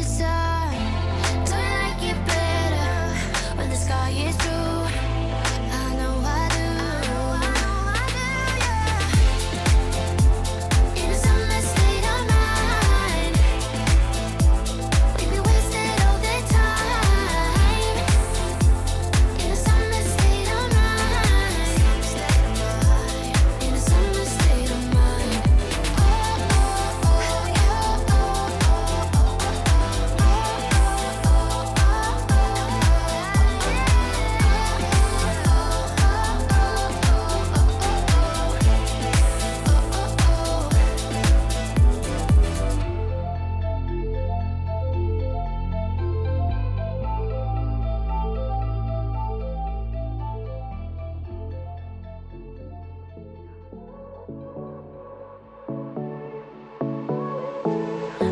sun. Don't you like it better when the sky is blue? I know I do. In a summer state of mind, we be wasted all the time. In a summer state of mind, in a summer state of mind.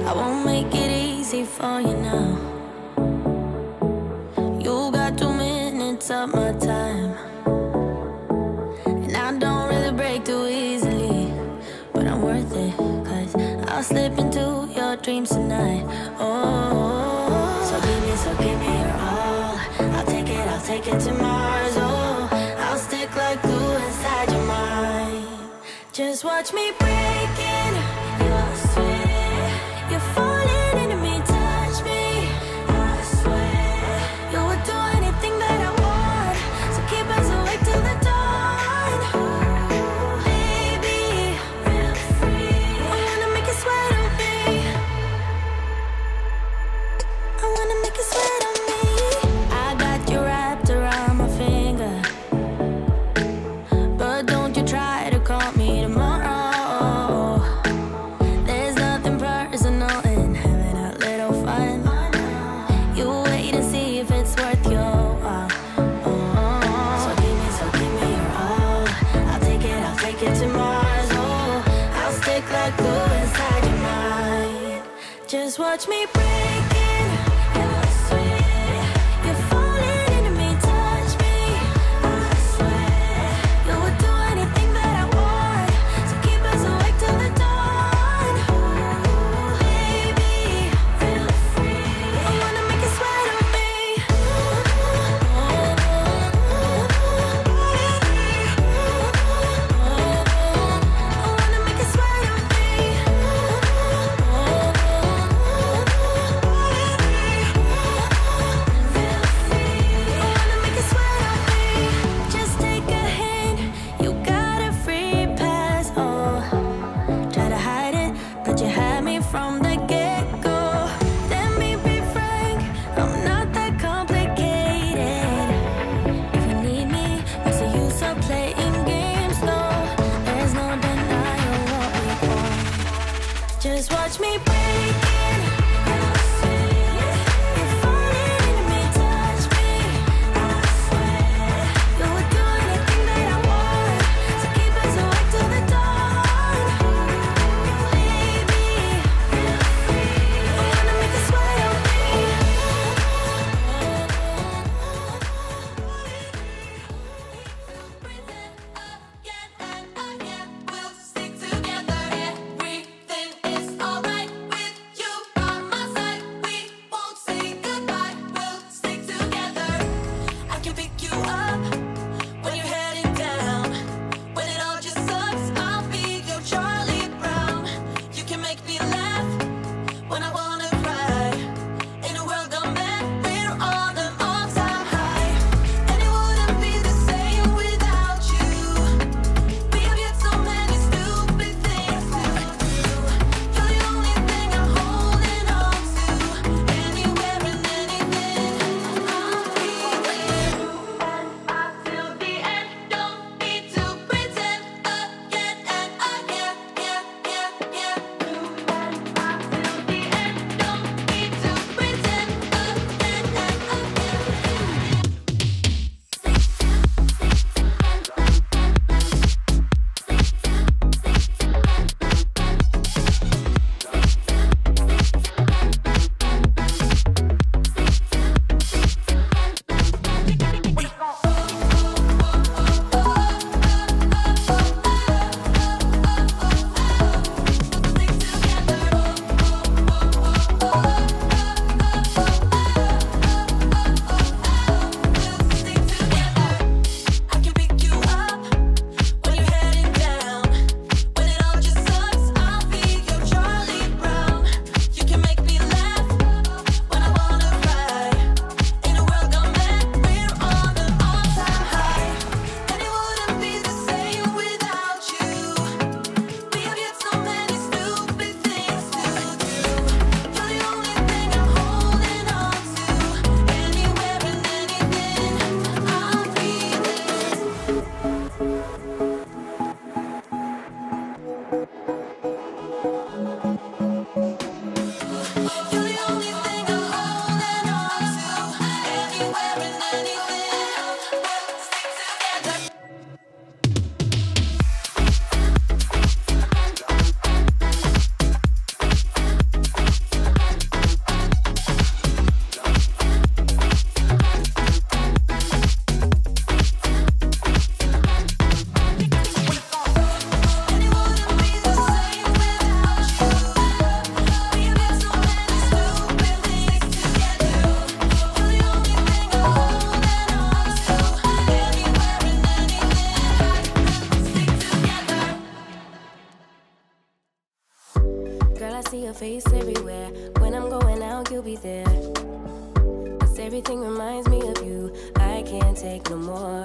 I won't make it easy for you now. You got 2 minutes of my time, and I don't really break too easily, but I'm worth it, 'cause I'll slip into your dreams tonight. Oh, so give me your all. I'll take it to Mars. Oh, I'll stick like glue inside your mind. Just watch me breaking your sweat. You're falling into me, touch me. I swear you would do anything that I want, so keep us awake till the dawn. Baby, feel free. I wanna make you sweat on me. I wanna make you sweat on me. I got you wrapped around my finger, but don't you try to call me tomorrow. There's nothing personal in having a little fun. You wait and see if it's worth your while. So give me your all. I'll take it to Mars. Oh, I'll stick like glue inside your mind. Just watch me breaking your sweat. You're falling into me, touch me. I swear you would do anything that I want, so keep us awake till the dawn. Baby, feel free. I wanna make you sweat on me. I wanna make you sweat on me. everything reminds me of you. I can't take no more.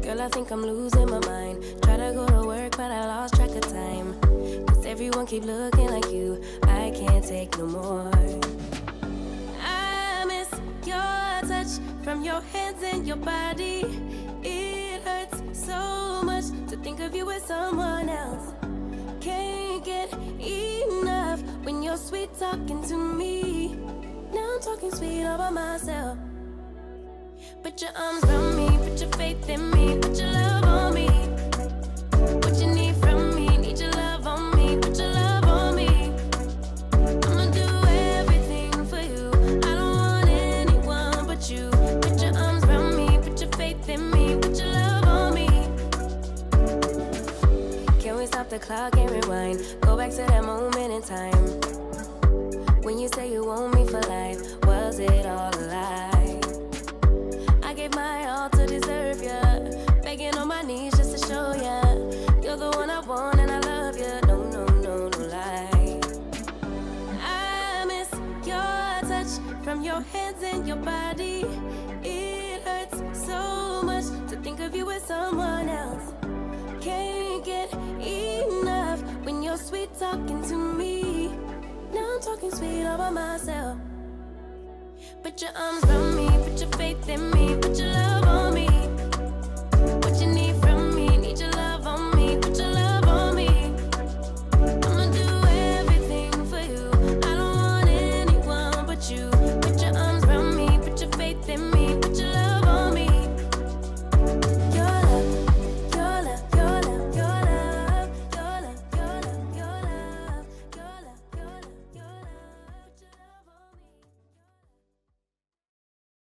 Girl, I think I'm losing my mind. Try to go to work, but I lost track of time. Cause everyone keep looking like you. I can't take no more. I miss your touch from your hands and your body. It hurts so much to think of you with someone else. Can't get enough when you're sweet talking to me. Now I'm talking sweet all by myself. Put your arms around me, put your faith in me, put your love on me. What you need from me, need your love on me, put your love on me. I'ma do everything for you. I don't want anyone but you. Put your arms around me, put your faith in me, put your love on me. Can we stop the clock and rewind? Go back to that moment in time when you say you want me for life. Was it all a lie? I gave my all to deserve ya, begging on my knees just to show ya you're the one I want and I love ya. No, no, no, no lie. I miss your touch from your hands and your body. It hurts so much to think of you with someone else. Can't get enough when you're sweet talking to me. Now I'm talking sweet all by myself. Put your arms around me, put your faith in me, put your love on me.